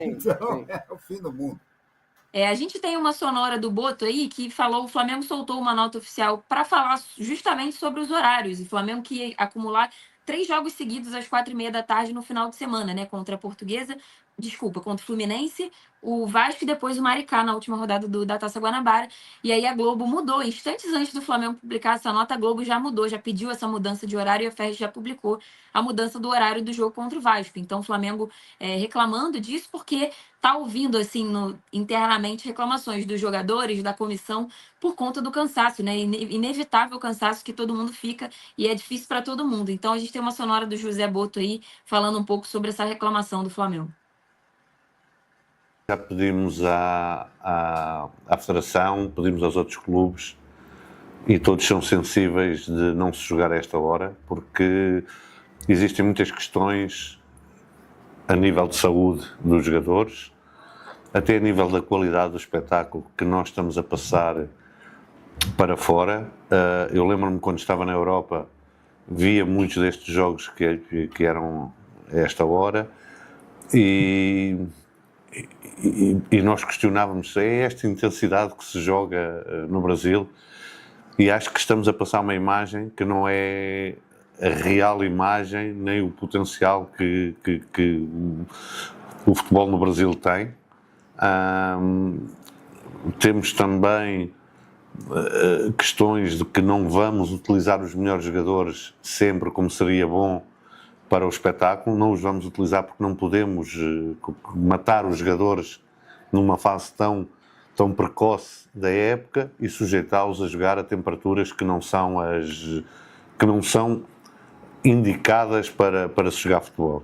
Então, sim. é o fim do mundo. A gente tem uma sonora do Boto aí que falou, o Flamengo soltou uma nota oficial para falar justamente sobre os horários. E o Flamengo que ia acumular 3 jogos seguidos às 4h30 da tarde no final de semana, né? Contra a Portuguesa, contra o Fluminense, o Vasco e depois o Maricá na última rodada da Taça Guanabara. E aí a Globo mudou, instantes antes do Flamengo publicar essa nota, a Globo já mudou, já pediu essa mudança de horário e a FERJ já publicou a mudança do horário do jogo contra o Vasco. Então o Flamengo reclamando disso porque tá ouvindo, assim, internamente reclamações dos jogadores, da comissão, por conta do cansaço, né? Inevitável cansaço que todo mundo fica e é difícil para todo mundo. Então a gente tem uma sonora do José Boto aí falando um pouco sobre essa reclamação do Flamengo. Já pedimos à Federação, pedimos aos outros clubes e todos são sensíveis de não se jogar a esta hora, porque existem muitas questões a nível de saúde dos jogadores, até a nível da qualidade do espetáculo que nós estamos a passar para fora. Eu lembro-me quando estava na Europa, via muitos destes jogos que eram a esta hora e nós questionávamos se é esta intensidade que se joga no Brasil, e acho que estamos a passar uma imagem que não é a real imagem, nem o potencial que o futebol no Brasil tem. Temos também questões de que não vamos utilizar os melhores jogadores sempre como seria bom para o espetáculo, não os vamos utilizar porque não podemos matar os jogadores numa fase tão precoce da época e sujeitá-los a jogar a temperaturas que não são indicadas para se jogar futebol.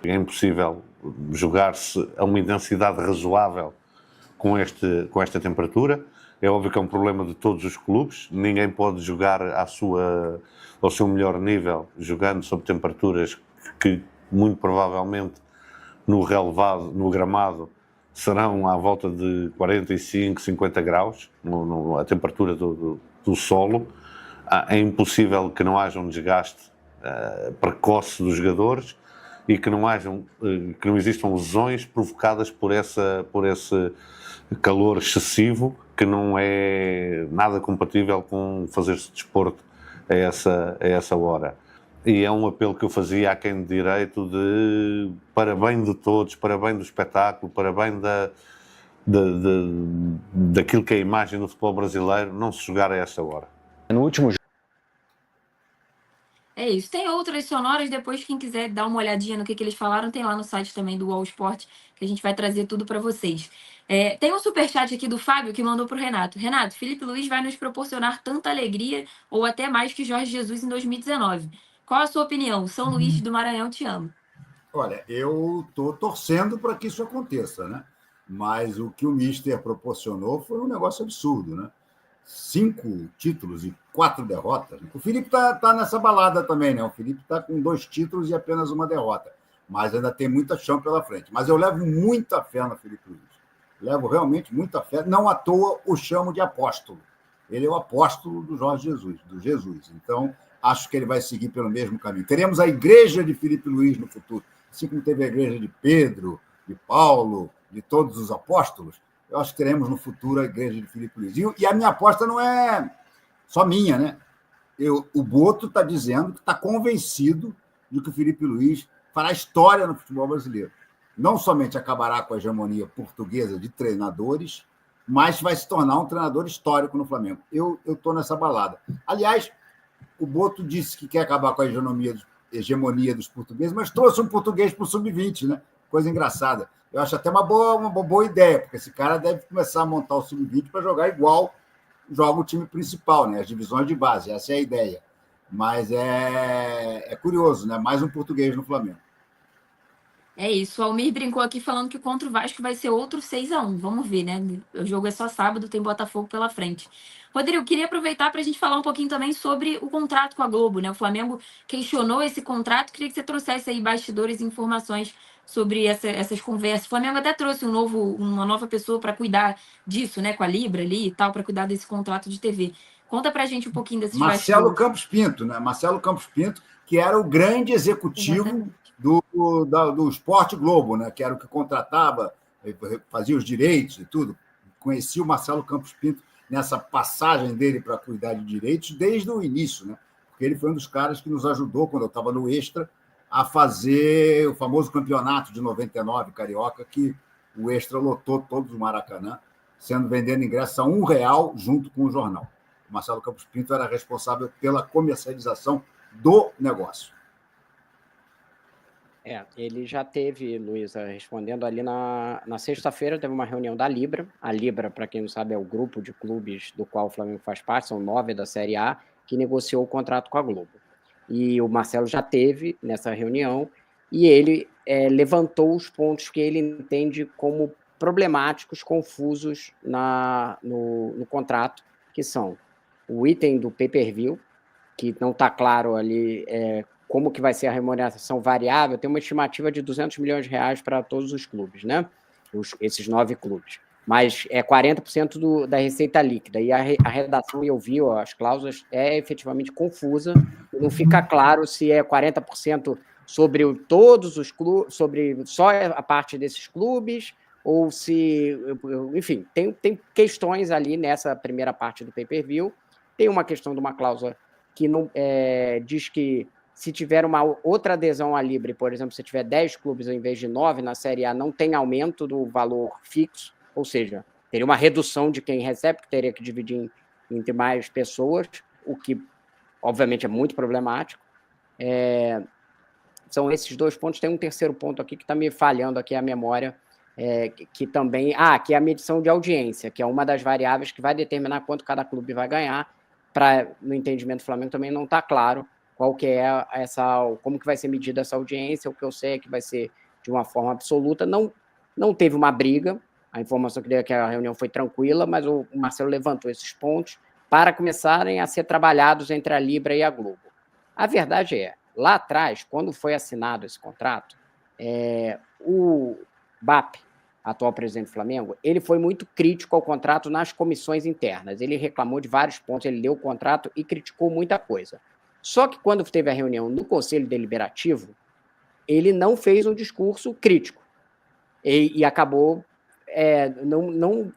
É impossível jogar-se a uma intensidade razoável com esta temperatura. É óbvio que é um problema de todos os clubes, ninguém pode jogar ao seu melhor nível, jogando sob temperaturas que muito provavelmente no relevado, no gramado, serão à volta de 45, 50 graus, a temperatura do solo. É impossível que não haja um desgaste precoce dos jogadores e que não existam lesões provocadas por esse calor excessivo, que não é nada compatível com fazer-se desporto a essa hora. E é um apelo que eu fazia a quem de direito para bem de todos, para bem do espetáculo, para bem daquilo que é a imagem do futebol brasileiro, não se jogar a essa hora. No último É isso. Tem outras sonoras, depois quem quiser dar uma olhadinha no que eles falaram, tem lá no site também do All Sport, que a gente vai trazer tudo para vocês. Tem um superchat aqui do Fábio que mandou para o Renato. Renato, Felipe Luiz vai nos proporcionar tanta alegria ou até mais que Jorge Jesus em 2019. Qual a sua opinião? São Luís do Maranhão te ama. Olha, eu estou torcendo para que isso aconteça, né? Mas o que o Mister proporcionou foi um negócio absurdo, né? 5 títulos e 4 derrotas. O Felipe tá nessa balada também, né? O Felipe está com 2 títulos e apenas uma derrota. Mas ainda tem muita chão pela frente. Mas eu levo muita fé no Felipe Luiz. Levo realmente muita fé. Não à toa o chamo de apóstolo. Ele é o apóstolo do Jorge Jesus, do Jesus. Então, acho que ele vai seguir pelo mesmo caminho. Teremos a igreja de Felipe Luiz no futuro. Assim como teve a igreja de Pedro, de Paulo, de todos os apóstolos, eu acho que teremos no futuro a igreja de Felipe Luiz. E a minha aposta não é só minha, né? O Boto está dizendo que está convencido de que o Felipe Luiz fará história no futebol brasileiro. Não somente acabará com a hegemonia portuguesa de treinadores, mas vai se tornar um treinador histórico no Flamengo. Eu estou nessa balada. Aliás, o Boto disse que quer acabar com a hegemonia dos portugueses, mas trouxe um português para o Sub-20, né? Coisa engraçada. Eu acho até uma boa ideia, porque esse cara deve começar a montar o Sub-20 para jogar igual joga o time principal, né? As divisões de base, essa é a ideia. Mas é curioso, né? Mais um português no Flamengo. É isso. O Almir brincou aqui falando que contra o Vasco vai ser outro 6-1. Vamos ver, né? O jogo é só sábado, tem Botafogo pela frente. Rodrigo, queria aproveitar para a gente falar um pouquinho também sobre o contrato com a Globo, né? O Flamengo questionou esse contrato. Queria que você trouxesse aí bastidores e informações sobre essas conversas. O Flamengo até trouxe uma nova pessoa para cuidar disso, né? Com a Libra ali e tal, para cuidar desse contrato de TV. Conta pra gente um pouquinho desses Marcelo bastidores. Campos Pinto, né? Marcelo Campos Pinto, que era o grande executivo do Esporte Globo, né? Que era o que contratava, fazia os direitos e tudo. Conheci o Marcelo Campos Pinto nessa passagem dele para cuidar de direitos desde o início, né? Porque ele foi um dos caras que nos ajudou, quando eu estava no Extra, a fazer o famoso campeonato de 99, Carioca, que o Extra lotou todos o Maracanã, vendendo ingressos a R$1 junto com o jornal. O Marcelo Campos Pinto era responsável pela comercialização do negócio. Ele já teve, Luísa, respondendo ali na sexta-feira, teve uma reunião da Libra. A Libra, para quem não sabe, é o grupo de clubes do qual o Flamengo faz parte, são 9 da Série A, que negociou o contrato com a Globo. E o Marcelo já teve nessa reunião e ele levantou os pontos que ele entende como problemáticos, confusos no contrato, que são o item do pay-per-view, que não está claro ali como que vai ser a remuneração variável. Tem uma estimativa de R$200 milhões para todos os clubes, né? Esses 9 clubes. Mas é 40% da receita líquida. E a redação, eu vi, as cláusulas, é efetivamente confusa. Não fica claro se é 40% sobre todos os clubes, sobre só a parte desses clubes, ou se... Enfim, tem questões ali nessa primeira parte do pay-per-view. Tem uma questão de uma cláusula que não, diz que se tiver uma outra adesão à Libre, por exemplo, se tiver 10 clubes ao invés de 9 na Série A, não tem aumento do valor fixo, ou seja, teria uma redução de quem recebe, que teria que dividir entre mais pessoas, o que, obviamente, é muito problemático. São esses 2 pontos. Tem um terceiro ponto aqui que está me falhando aqui a memória, que também... que é a medição de audiência, que é uma das variáveis que vai determinar quanto cada clube vai ganhar. No entendimento do Flamengo também não está claro qual que é como que vai ser medida essa audiência. O que eu sei é que vai ser de uma forma absoluta. Não teve uma briga, a informação que deu é que a reunião foi tranquila, mas o Marcelo levantou esses pontos para começarem a ser trabalhados entre a Libra e a Globo. A verdade é, lá atrás, quando foi assinado esse contrato, o BAP, atual presidente do Flamengo, ele foi muito crítico ao contrato nas comissões internas. Ele reclamou de vários pontos, ele leu o contrato e criticou muita coisa. Só que quando teve a reunião no Conselho Deliberativo, ele não fez um discurso crítico e acabou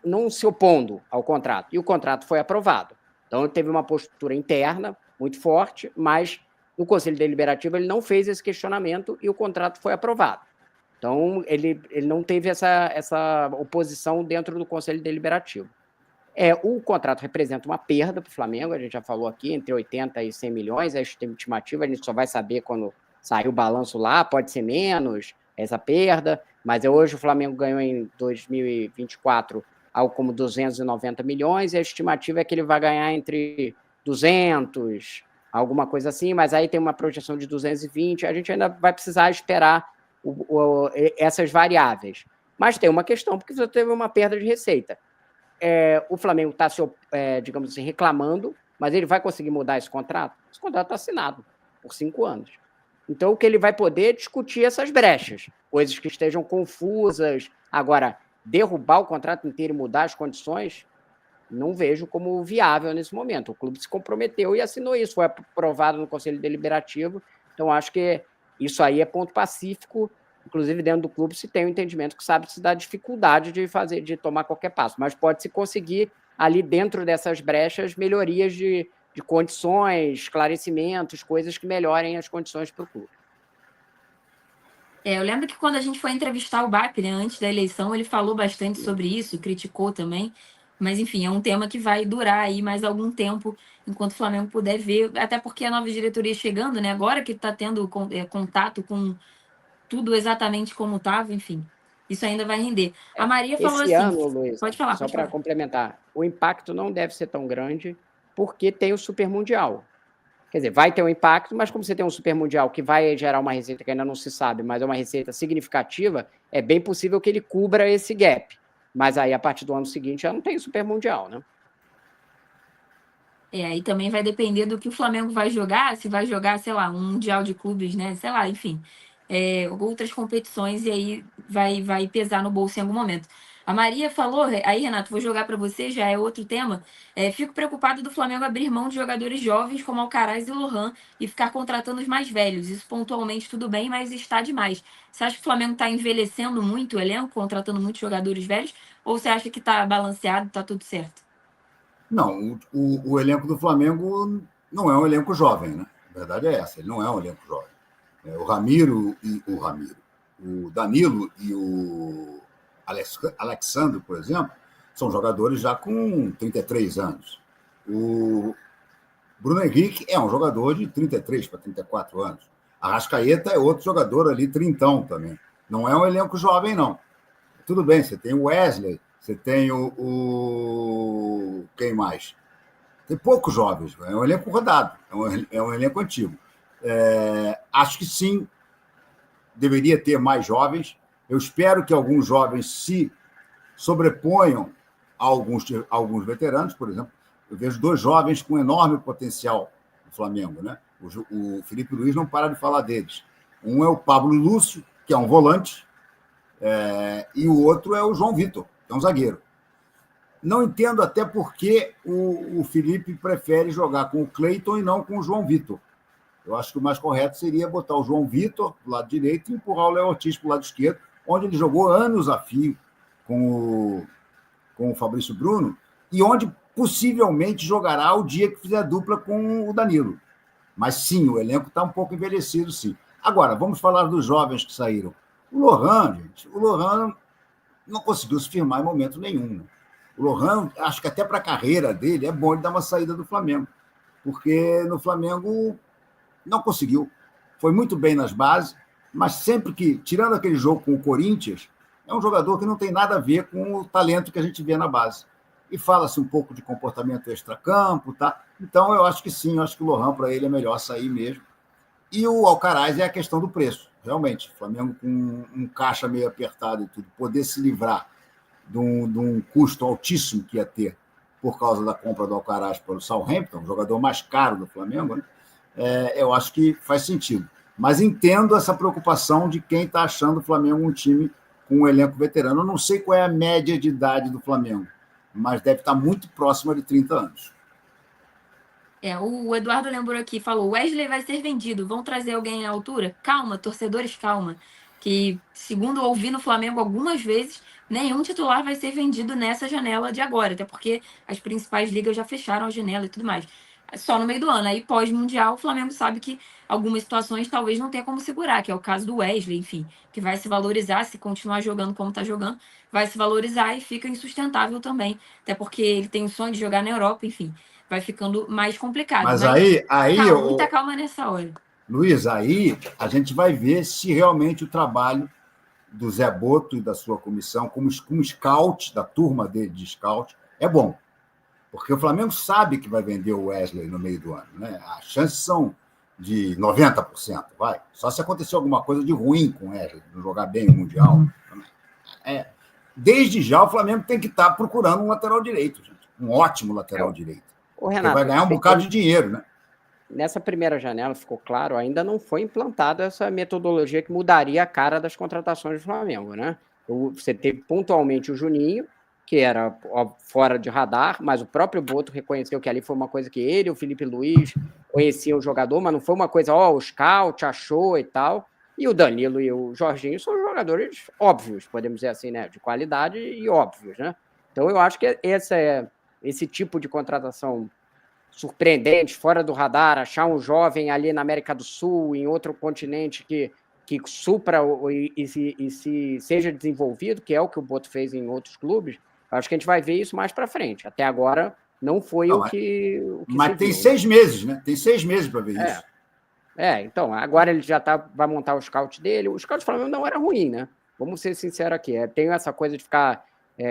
não se opondo ao contrato. E o contrato foi aprovado. Então, ele teve uma postura interna muito forte, mas no Conselho Deliberativo ele não fez esse questionamento e o contrato foi aprovado. Então, ele não teve essa oposição dentro do Conselho Deliberativo. O contrato representa uma perda para o Flamengo, a gente já falou aqui, entre 80 e 100 milhões, a estimativa, a gente só vai saber quando sair o balanço lá, pode ser menos essa perda, mas hoje o Flamengo ganhou em 2024 algo como 290 milhões, e a estimativa é que ele vai ganhar entre 200, alguma coisa assim, mas aí tem uma projeção de 220, a gente ainda vai precisar esperar essas variáveis. Mas tem uma questão, porque você teve uma perda de receita. O Flamengo está, digamos assim, reclamando, mas ele vai conseguir mudar esse contrato? Esse contrato está assinado por 5 anos. Então, o que ele vai poder é discutir essas brechas, coisas que estejam confusas. Agora, derrubar o contrato inteiro e mudar as condições, não vejo como viável nesse momento. O clube se comprometeu e assinou isso, foi aprovado no Conselho Deliberativo. Então, acho que isso aí é ponto pacífico. Inclusive, dentro do clube se tem um entendimento que sabe-se da dificuldade de tomar qualquer passo, mas pode-se conseguir, ali dentro dessas brechas, melhorias de condições, esclarecimentos, coisas que melhorem as condições para o clube. Eu lembro que quando a gente foi entrevistar o BAP, né, antes da eleição, ele falou bastante sobre isso, criticou também, mas enfim, é um tema que vai durar aí mais algum tempo, enquanto o Flamengo puder ver, até porque a nova diretoria chegando, né, agora que está tendo contato com tudo exatamente como estava, enfim, isso ainda vai render. A Maria falou Esse assim... ano, Luiz, pode falar, só para complementar, o impacto não deve ser tão grande porque tem o Super Mundial. Quer dizer, vai ter um impacto, mas como você tem um Super Mundial que vai gerar uma receita que ainda não se sabe, mas é uma receita significativa, é bem possível que ele cubra esse gap. Mas aí, a partir do ano seguinte, já não tem Super Mundial, né? Aí também vai depender do que o Flamengo vai jogar, se vai jogar, sei lá, um Mundial de Clubes, né? Sei lá, enfim, outras competições, e aí vai pesar no bolso em algum momento. A Maria falou, aí Renato, vou jogar para você, já é outro tema. Fico preocupado do Flamengo abrir mão de jogadores jovens como Alcaraz e Lohan e ficar contratando os mais velhos. Isso pontualmente tudo bem, mas está demais. Você acha que o Flamengo está envelhecendo muito o elenco, contratando muitos jogadores velhos? Ou você acha que está balanceado, está tudo certo? Não, o elenco do Flamengo não é um elenco jovem, né? A verdade é essa, ele não é um elenco jovem. O Danilo e o Alexandre, por exemplo, são jogadores já com 33 anos. O Bruno Henrique é um jogador de 33 para 34 anos. A Arrascaeta é outro jogador ali, trintão também. Não é um elenco jovem, não. Tudo bem, você tem o Wesley, você tem quem mais? Tem poucos jovens, é um elenco rodado, é um elenco antigo. Acho que sim, deveria ter mais jovens. Eu espero que alguns jovens se sobreponham a alguns veteranos, por exemplo. Eu vejo 2 jovens com enorme potencial no Flamengo, né? O Felipe Luiz não para de falar deles. Um é o Pablo Lúcio, que é um volante, e o outro é o João Vitor, que é um zagueiro. Não entendo até por que o Felipe prefere jogar com o Cleiton e não com o João Vitor. Eu acho que o mais correto seria botar o João Vitor do lado direito e empurrar o Léo Ortiz para o lado esquerdo, onde ele jogou anos a fio com o Fabrício Bruno e onde possivelmente jogará o dia que fizer dupla com o Danilo. Mas sim, o elenco está um pouco envelhecido, sim. Agora, vamos falar dos jovens que saíram. O Lohan não conseguiu se firmar em momento nenhum. Né? O Lohan, acho que até para a carreira dele, é bom ele dar uma saída do Flamengo, porque no Flamengo não conseguiu. Foi muito bem nas bases, mas sempre que, tirando aquele jogo com o Corinthians, é um jogador que não tem nada a ver com o talento que a gente vê na base. E fala-se um pouco de comportamento extracampo, tá? Então, eu acho que sim, eu acho que o Lohan, para ele, é melhor sair mesmo. E o Alcaraz é a questão do preço, realmente. O Flamengo, com um caixa meio apertado e tudo, poder se livrar de um custo altíssimo que ia ter por causa da compra do Alcaraz pelo Southampton, o jogador mais caro do Flamengo, né? Eu acho que faz sentido. Mas entendo essa preocupação de quem está achando o Flamengo um time com um elenco veterano. Eu não sei qual é a média de idade do Flamengo, mas deve estar muito próxima de 30 anos. O Eduardo lembrou aqui, falou, Wesley vai ser vendido, vão trazer alguém à altura? Calma, torcedores, calma. Que, segundo ouvi no Flamengo algumas vezes, nenhum titular vai ser vendido nessa janela de agora, até porque as principais ligas já fecharam a janela e tudo mais. Só no meio do ano. Aí, pós-mundial, o Flamengo sabe que algumas situações talvez não tenha como segurar, que é o caso do Wesley, enfim, que vai se valorizar, se continuar jogando como está jogando, vai se valorizar e fica insustentável também, até porque ele tem o sonho de jogar na Europa, enfim, vai ficando mais complicado. Mas aí calma, muita calma nessa hora. Luiz, aí a gente vai ver se realmente o trabalho do Zé Boto e da sua comissão, como scout, da turma dele de scout, é bom. Porque o Flamengo sabe que vai vender o Wesley no meio do ano. Né? As chances são de 90%, vai. Só se acontecer alguma coisa de ruim com o Wesley, não jogar bem o Mundial. Desde já o Flamengo tem que estar procurando um lateral direito, gente. Um ótimo lateral direito. Renato, vai ganhar um bocado de dinheiro, né? Nessa primeira janela, ficou claro, ainda não foi implantada essa metodologia que mudaria a cara das contratações do Flamengo, né? Você teve pontualmente o Juninho, que era fora de radar, mas o próprio Boto reconheceu que ali foi uma coisa que ele, o Felipe Luiz, conheciam o jogador, mas não foi uma coisa, o scout achou e tal. E o Danilo e o Jorginho são jogadores óbvios, podemos dizer assim, né? De qualidade e óbvios, né? Então eu acho que esse tipo de contratação surpreendente, fora do radar, achar um jovem ali na América do Sul, em outro continente que supra e seja desenvolvido, que é o que o Boto fez em outros clubes, acho que a gente vai ver isso mais para frente. Até agora não foi o que mas tem 6 meses, né? Tem 6 meses para ver isso. Então, agora ele já vai montar o scout dele. O scout do Flamengo não era ruim, né? Vamos ser sinceros aqui. Tem essa coisa de ficar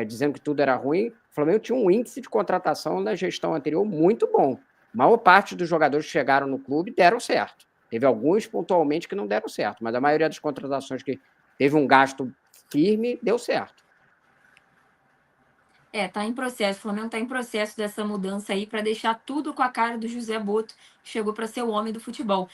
dizendo que tudo era ruim. O Flamengo tinha um índice de contratação na gestão anterior muito bom. A maior parte dos jogadores que chegaram no clube deram certo. Teve alguns pontualmente que não deram certo, mas a maioria das contratações que teve um gasto firme deu certo. Tá em processo. O Flamengo tá em processo dessa mudança aí para deixar tudo com a cara do José Boto, que chegou para ser o homem do futebol.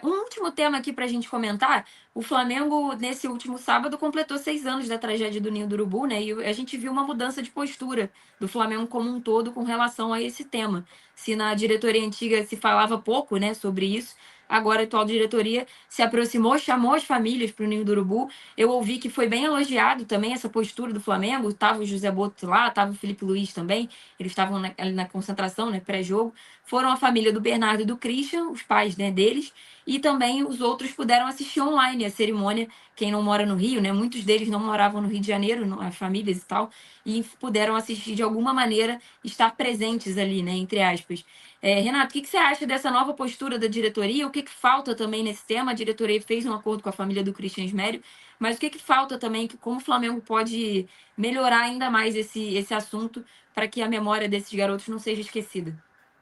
Um último tema aqui para a gente comentar. O Flamengo, nesse último sábado, completou 6 anos da tragédia do Ninho do Urubu, né? E a gente viu uma mudança de postura do Flamengo como um todo com relação a esse tema. Se na diretoria antiga se falava pouco, né, sobre isso, agora a atual diretoria se aproximou, chamou as famílias para o Ninho do Urubu. Eu ouvi que foi bem elogiado também essa postura do Flamengo. Estava o José Boto lá, estava o Felipe Luiz também. Eles estavam ali na concentração, né, pré-jogo. Foram a família do Bernardo e do Christian, os pais, né, deles. E também os outros puderam assistir online a cerimônia. Quem não mora no Rio, né, muitos deles não moravam no Rio de Janeiro, as famílias e tal, e puderam assistir de alguma maneira, estar presentes ali, né, entre aspas. Renato, o que você acha dessa nova postura da diretoria? O que falta também nesse tema? A diretoria fez um acordo com a família do Christian Smério, mas o que falta também? Como o Flamengo pode melhorar ainda mais esse assunto para que a memória desses garotos não seja esquecida?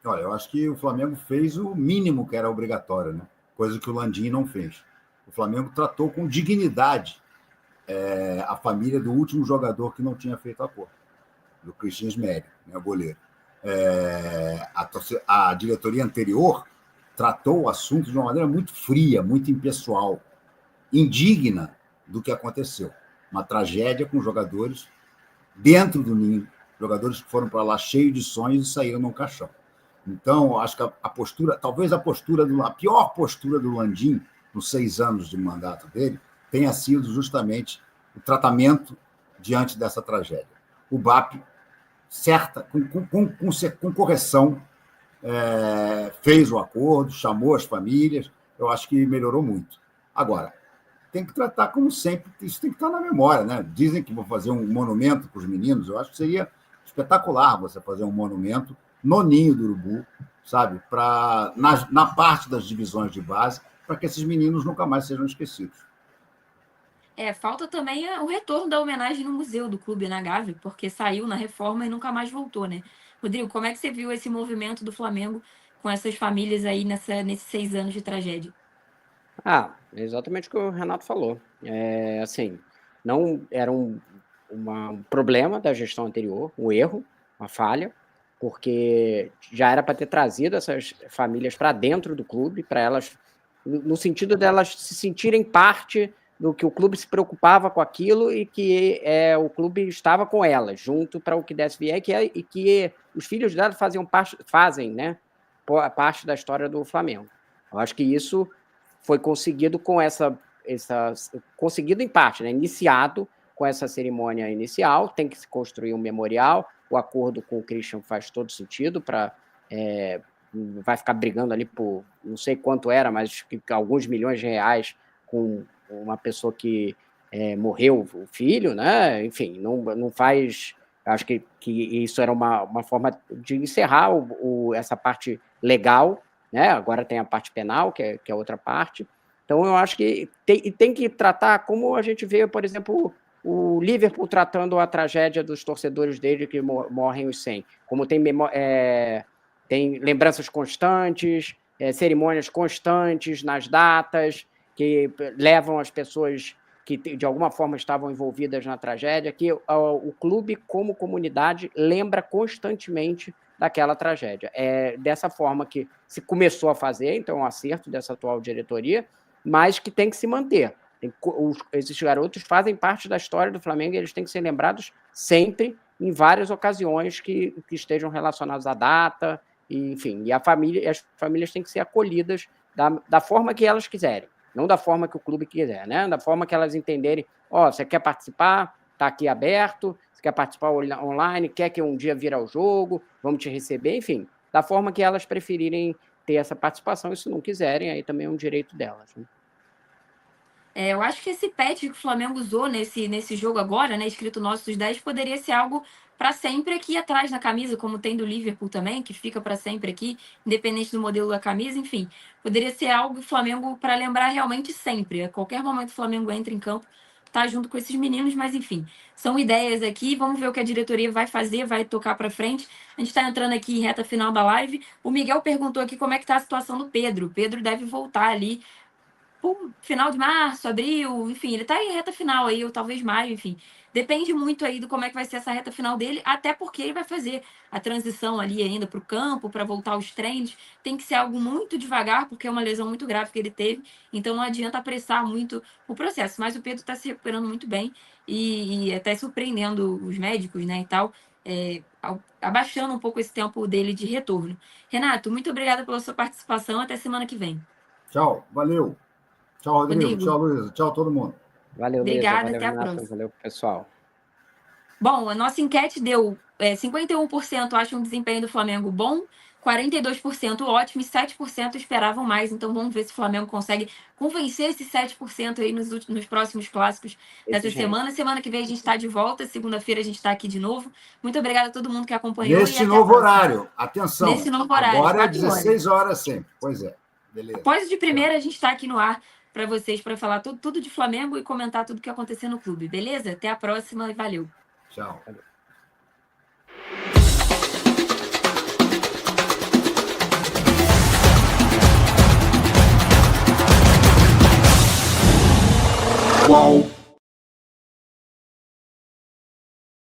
Olha, eu acho que o Flamengo fez o mínimo que era obrigatório, né? Coisa que o Landim não fez. O Flamengo tratou com dignidade a família do último jogador que não tinha feito acordo, do Christian Smério, né, o goleiro. A diretoria anterior tratou o assunto de uma maneira muito fria, muito impessoal, indigna do que aconteceu. Uma tragédia com jogadores dentro do ninho, jogadores que foram para lá cheios de sonhos e saíram num caixão. Então, acho que a postura, talvez a pior postura do Landim, nos 6 anos de mandato dele, tenha sido justamente o tratamento diante dessa tragédia. O BAP, com correção, fez o acordo, chamou as famílias, eu acho que melhorou muito. Agora, tem que tratar como sempre, isso tem que estar na memória, né? Dizem que vão fazer um monumento para os meninos, eu acho que seria espetacular você fazer um monumento no Ninho do Urubu, sabe? Na parte das divisões de base, para que esses meninos nunca mais sejam esquecidos. Falta também o retorno da homenagem no museu do clube na Gávea, porque saiu na reforma e nunca mais voltou, né? Rodrigo, como é que você viu esse movimento do Flamengo com essas famílias aí nesses 6 anos de tragédia? É exatamente o que o Renato falou. Assim, não era um problema da gestão anterior, um erro, uma falha, porque já era para ter trazido essas famílias para dentro do clube, para elas, no sentido delas se sentirem parte do que o clube se preocupava com aquilo e que o clube estava com elas, junto para o que desse vier, e que os filhos delas fazem, né, parte da história do Flamengo. Eu acho que isso foi conseguido com conseguido em parte, né, iniciado com essa cerimônia inicial. Tem que se construir um memorial. O acordo com o Christian faz todo sentido vai ficar brigando ali por não sei quanto era, mas alguns milhões de reais com uma pessoa que morreu o filho, né? Enfim, não faz. Acho que isso era uma forma de encerrar essa parte legal, né? Agora tem a parte penal, que é outra parte. Então, eu acho que tem que tratar como a gente vê, por exemplo, o Liverpool tratando a tragédia dos torcedores dele que morrem os 100. Como tem lembranças constantes, cerimônias constantes nas datas, que levam as pessoas que de alguma forma estavam envolvidas na tragédia, que o clube, como comunidade, lembra constantemente daquela tragédia. É dessa forma que se começou a fazer, então é um acerto dessa atual diretoria, mas que tem que se manter. Esses garotos fazem parte da história do Flamengo e eles têm que ser lembrados sempre, em várias ocasiões que estejam relacionadas à data, enfim, e as famílias têm que ser acolhidas da forma que elas quiserem, não da forma que o clube quiser, né? Da forma que elas entenderem, você quer participar, está aqui aberto, você quer participar online, quer que um dia vira o jogo, vamos te receber, enfim, da forma que elas preferirem ter essa participação, e se não quiserem, aí também é um direito delas, né? Eu acho que esse patch que o Flamengo usou nesse jogo agora, né, escrito Nossos 10, poderia ser algo para sempre aqui atrás na camisa, como tem do Liverpool também, que fica para sempre aqui, independente do modelo da camisa, enfim. Poderia ser algo do Flamengo para lembrar realmente sempre. A qualquer momento o Flamengo entra em campo, tá junto com esses meninos, mas enfim, são ideias aqui, vamos ver o que a diretoria vai fazer, vai tocar para frente. A gente está entrando aqui em reta final da live. O Miguel perguntou aqui como é que tá a situação do Pedro. O Pedro deve voltar ali final de março, abril, enfim, ele tá em reta final aí, ou talvez maio, enfim. depende muito aí do como é que vai ser essa reta final dele, até porque ele vai fazer a transição ali ainda para o campo, para voltar aos treinos. Tem que ser algo muito devagar, porque é uma lesão muito grave que ele teve, então não adianta apressar muito o processo. Mas o Pedro está se recuperando muito bem e até surpreendendo os médicos, né, e tal, abaixando um pouco esse tempo dele de retorno. Renato, muito obrigada pela sua participação. Até semana que vem. Tchau, valeu. Tchau, Rodrigo. Rodrigo. Tchau, Luísa. Tchau, todo mundo. Valeu, Luísa. Obrigada, Valeu, até a Renato. próxima. Valeu, pessoal. Bom, a nossa enquete deu 51% acham o desempenho do Flamengo bom, 42% ótimo e 7% esperavam mais. Então vamos ver se o Flamengo consegue convencer esses 7% aí nos próximos clássicos dessa semana. Semana que vem a gente está de volta, segunda-feira a gente está aqui de novo. Muito obrigada a todo mundo que acompanhou. Neste novo horário, atenção. Nesse novo horário, agora é 4 horas. 16 horas sempre. Pois é. Beleza. Após de primeira, a gente está aqui no ar para vocês, para falar tudo de Flamengo e comentar tudo que acontecer no clube, beleza? Até a próxima e valeu. Tchau. Valeu.